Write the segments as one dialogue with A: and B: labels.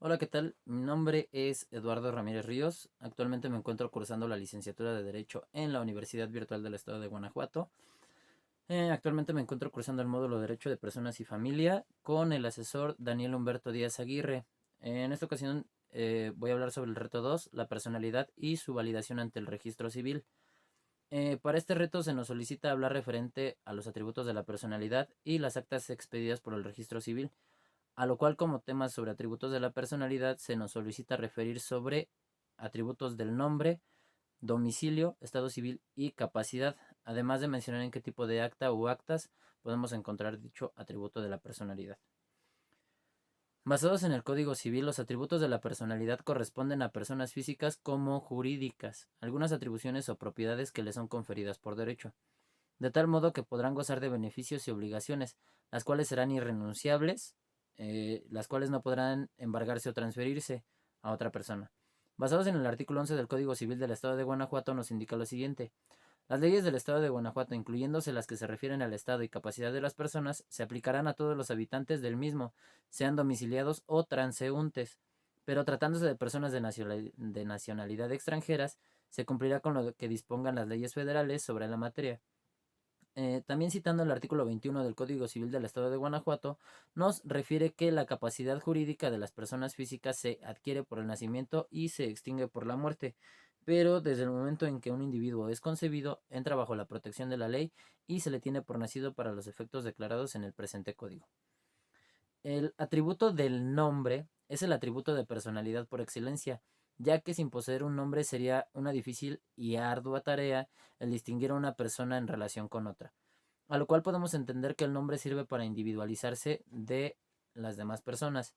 A: Hola, ¿qué tal? Mi nombre es Eduardo Ramírez Ríos. Actualmente me encuentro cursando la licenciatura de Derecho en la Universidad Virtual del Estado de Guanajuato. Actualmente me encuentro cursando el módulo Derecho de Personas y Familia con el asesor Daniel Humberto Díaz Aguirre. En esta ocasión voy a hablar sobre el reto 2, la personalidad y su validación ante el registro civil. Para este reto se nos solicita hablar referente a los atributos de la personalidad y las actas expedidas por el registro civil, a lo cual como temas sobre atributos de la personalidad se nos solicita referir sobre atributos del nombre, domicilio, estado civil y capacidad, además de mencionar en qué tipo de acta u actas podemos encontrar dicho atributo de la personalidad. Basados en el Código Civil, los atributos de la personalidad corresponden a personas físicas como jurídicas, algunas atribuciones o propiedades que les son conferidas por derecho, de tal modo que podrán gozar de beneficios y obligaciones, las cuales serán irrenunciables, las cuales no podrán embargarse o transferirse a otra persona. Basados en el artículo 11 del Código Civil del Estado de Guanajuato, nos indica lo siguiente. Las leyes del Estado de Guanajuato, incluyéndose las que se refieren al Estado y capacidad de las personas, se aplicarán a todos los habitantes del mismo, sean domiciliados o transeúntes, pero tratándose de personas de nacionalidad extranjeras, se cumplirá con lo que dispongan las leyes federales sobre la materia. También citando el artículo 21 del Código Civil del Estado de Guanajuato, nos refiere que la capacidad jurídica de las personas físicas se adquiere por el nacimiento y se extingue por la muerte, pero desde el momento en que un individuo es concebido, entra bajo la protección de la ley y se le tiene por nacido para los efectos declarados en el presente código. El atributo del nombre es el atributo de personalidad por excelencia, ya que sin poseer un nombre sería una difícil y ardua tarea el distinguir a una persona en relación con otra, a lo cual podemos entender que el nombre sirve para individualizarse de las demás personas.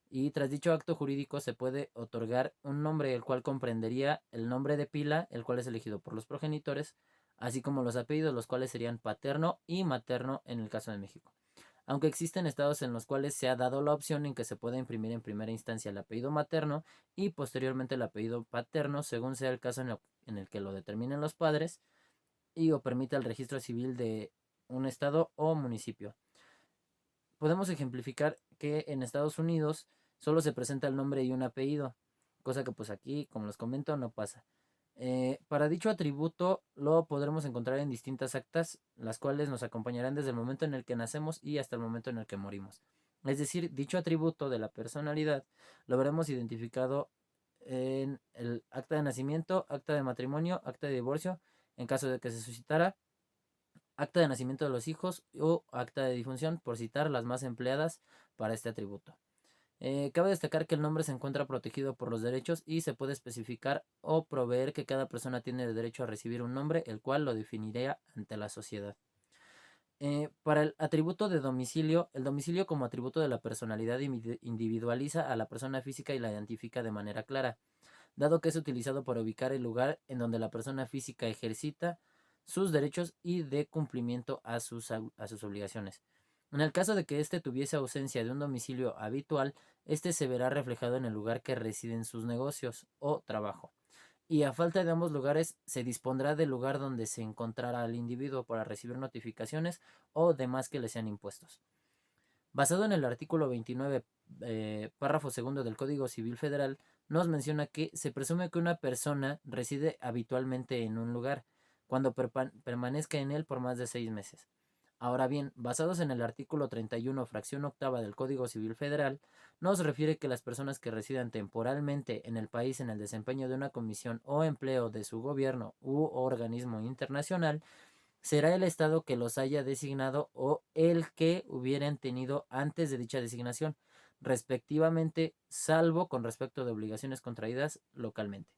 A: Y tras dicho acto jurídico se puede otorgar un nombre, el cual comprendería el nombre de pila, el cual es elegido por los progenitores, así como los apellidos, los cuales serían paterno y materno en el caso de México. Aunque existen estados en los cuales se ha dado la opción en que se pueda imprimir en primera instancia el apellido materno y posteriormente el apellido paterno, según sea el caso en el que lo determinen los padres, y o permita el registro civil de un estado o municipio. Podemos ejemplificar que en Estados Unidos solo se presenta el nombre y un apellido, cosa que pues aquí, como les comento, no pasa. Para dicho atributo lo podremos encontrar en distintas actas, las cuales nos acompañarán desde el momento en el que nacemos y hasta el momento en el que morimos. Es decir, dicho atributo de la personalidad lo veremos identificado en el acta de nacimiento, acta de matrimonio, acta de divorcio, en caso de que se suscitara, acta de nacimiento de los hijos o acta de difunción, por citar las más empleadas para este atributo. Cabe destacar que el nombre se encuentra protegido por los derechos y se puede especificar o proveer que cada persona tiene el derecho a recibir un nombre, el cual lo definiría ante la sociedad. Para el atributo de domicilio, el domicilio como atributo de la personalidad individualiza a la persona física y la identifica de manera clara, dado que es utilizado para ubicar el lugar en donde la persona física ejercita sus derechos y de cumplimiento a sus obligaciones. En el caso de que éste tuviese ausencia de un domicilio habitual, éste se verá reflejado en el lugar que residen sus negocios o trabajo. Y a falta de ambos lugares, se dispondrá del lugar donde se encontrará el individuo para recibir notificaciones o demás que le sean impuestos. Basado en el artículo 29, párrafo segundo del Código Civil Federal, nos menciona que se presume que una persona reside habitualmente en un lugar cuando permanezca en él por más de 6 meses. Ahora bien, basados en el artículo 31, fracción octava del Código Civil Federal, nos refiere que las personas que residan temporalmente en el país en el desempeño de una comisión o empleo de su gobierno u organismo internacional será el Estado que los haya designado o el que hubieran tenido antes de dicha designación, respectivamente, salvo con respecto de obligaciones contraídas localmente.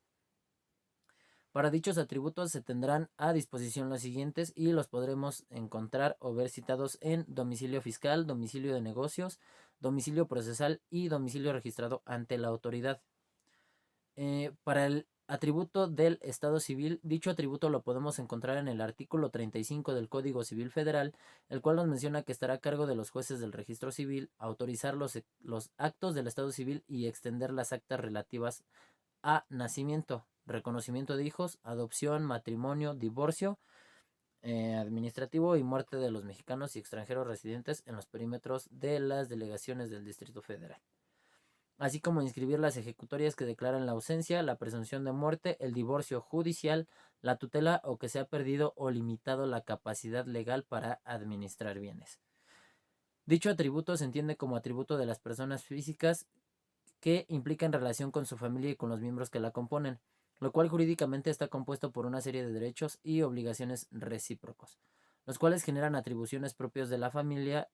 A: Para dichos atributos se tendrán a disposición los siguientes y los podremos encontrar o ver citados en domicilio fiscal, domicilio de negocios, domicilio procesal y domicilio registrado ante la autoridad. Para el atributo del Estado civil, dicho atributo lo podemos encontrar en el artículo 35 del Código Civil Federal, el cual nos menciona que estará a cargo de los jueces del registro civil autorizar los actos del Estado civil y extender las actas relativas a nacimiento, reconocimiento de hijos, adopción, matrimonio, divorcio administrativo y muerte de los mexicanos y extranjeros residentes en los perímetros de las delegaciones del Distrito Federal. así como inscribir las ejecutorias que declaran la ausencia, la presunción de muerte, el divorcio judicial, la tutela o que se ha perdido o limitado la capacidad legal para administrar bienes. Dicho atributo se entiende como atributo de las personas físicas que implica en relación con su familia y con los miembros que la componen, lo cual jurídicamente está compuesto por una serie de derechos y obligaciones recíprocos, los cuales generan atribuciones propias de la familia.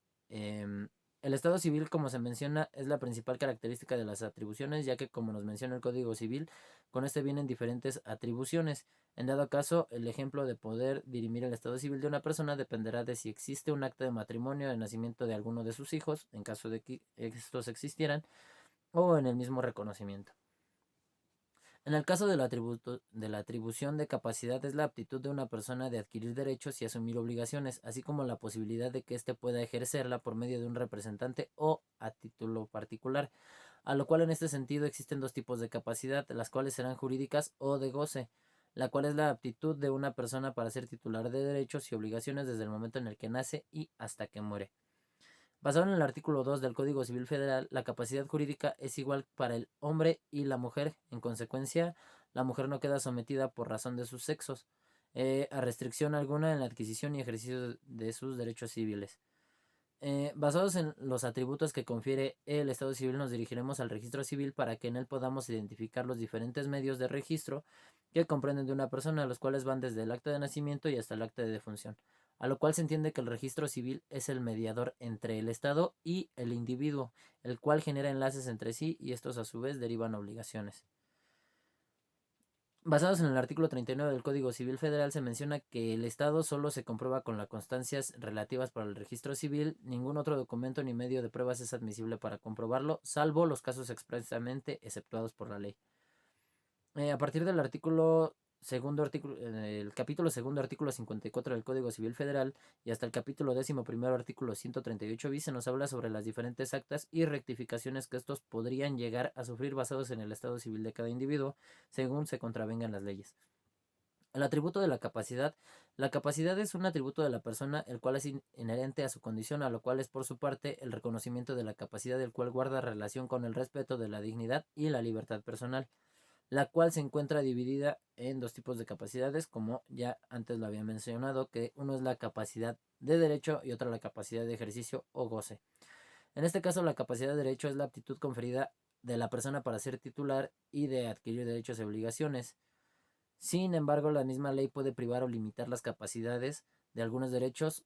A: El Estado civil, como se menciona, es la principal característica de las atribuciones, ya que, como nos menciona el Código Civil, con este vienen diferentes atribuciones. En dado caso, el ejemplo de poder dirimir el estado civil de una persona dependerá de si existe un acta de matrimonio, de nacimiento de alguno de sus hijos, en caso de que estos existieran, o en el mismo reconocimiento. En el caso de la atribución de capacidad es la aptitud de una persona de adquirir derechos y asumir obligaciones, así como la posibilidad de que éste pueda ejercerla por medio de un representante o a título particular, a lo cual en este sentido existen dos tipos de capacidad, las cuales serán jurídicas o de goce, la cual es la aptitud de una persona para ser titular de derechos y obligaciones desde el momento en el que nace y hasta que muere. Basado en el artículo 2 del Código Civil Federal, la capacidad jurídica es igual para el hombre y la mujer. En consecuencia, la mujer no queda sometida por razón de sus sexos a restricción alguna en la adquisición y ejercicio de sus derechos civiles. Basados en los atributos que confiere el Estado civil, nos dirigiremos al registro civil para que en él podamos identificar los diferentes medios de registro que comprenden de una persona, los cuales van desde el acta de nacimiento y hasta el acta de defunción, a lo cual se entiende que el registro civil es el mediador entre el Estado y el individuo, el cual genera enlaces entre sí y estos a su vez derivan obligaciones. Basados en el artículo 39 del Código Civil Federal, se menciona que el Estado solo se comprueba con las constancias relativas para el registro civil. Ningún otro documento ni medio de pruebas es admisible para comprobarlo, salvo los casos expresamente exceptuados por la ley. A partir del el capítulo segundo, artículo 54 del Código Civil Federal y hasta el capítulo 11, artículo 138 bis, se nos habla sobre las diferentes actas y rectificaciones que estos podrían llegar a sufrir basados en el estado civil de cada individuo, según se contravengan las leyes. El atributo de la capacidad es un atributo de la persona, el cual es inherente a su condición, a lo cual es por su parte el reconocimiento de la capacidad, del cual guarda relación con el respeto de la dignidad y la libertad personal, la cual se encuentra dividida en dos tipos de capacidades, como ya antes lo había mencionado, que uno es la capacidad de derecho y otra la capacidad de ejercicio o goce. En este caso, la capacidad de derecho es la aptitud conferida de la persona para ser titular y de adquirir derechos y obligaciones. Sin embargo, la misma ley puede privar o limitar las capacidades de algunos derechos.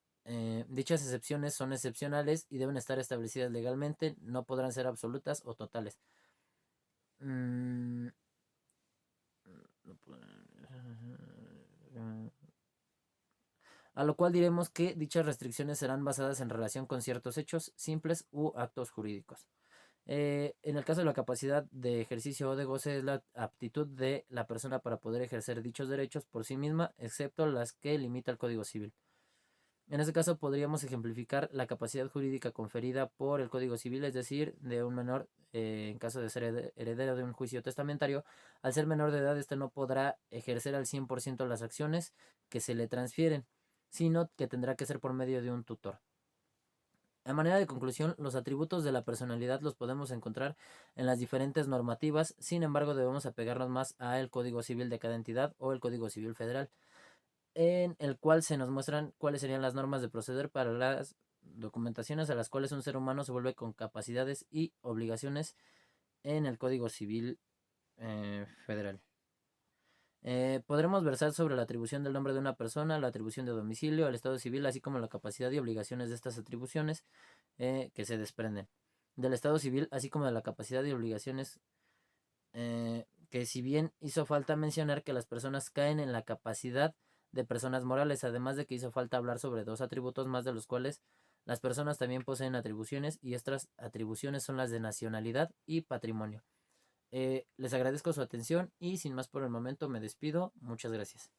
A: Dichas excepciones son excepcionales y deben estar establecidas legalmente, no podrán ser absolutas o totales. Mm, a lo cual diremos que dichas restricciones serán basadas en relación con ciertos hechos simples u actos jurídicos. En el caso de la capacidad de ejercicio o de goce es la aptitud de la persona para poder ejercer dichos derechos por sí misma, excepto las que limita el Código Civil. En este caso podríamos ejemplificar la capacidad jurídica conferida por el Código Civil, es decir, de un menor, en caso de ser heredero de un juicio testamentario. Al ser menor de edad, este no podrá ejercer al 100% las acciones que se le transfieren, sino que tendrá que ser por medio de un tutor. A manera de conclusión, los atributos de la personalidad los podemos encontrar en las diferentes normativas, sin embargo debemos apegarnos más al Código Civil de cada entidad o el Código Civil Federal, en el cual se nos muestran cuáles serían las normas de proceder para las documentaciones a las cuales un ser humano se vuelve con capacidades y obligaciones en el Código Civil Federal. Podremos versar sobre la atribución del nombre de una persona, la atribución de domicilio, el estado civil, así como la capacidad y obligaciones de estas atribuciones que se desprenden del estado civil, así como de la capacidad y obligaciones que, si bien hizo falta mencionar que las personas caen en la capacidad de personas morales, además de que hizo falta hablar sobre dos atributos más de los cuales las personas también poseen atribuciones, y estas atribuciones son las de nacionalidad y patrimonio. Les agradezco su atención y sin más por el momento me despido. Muchas gracias.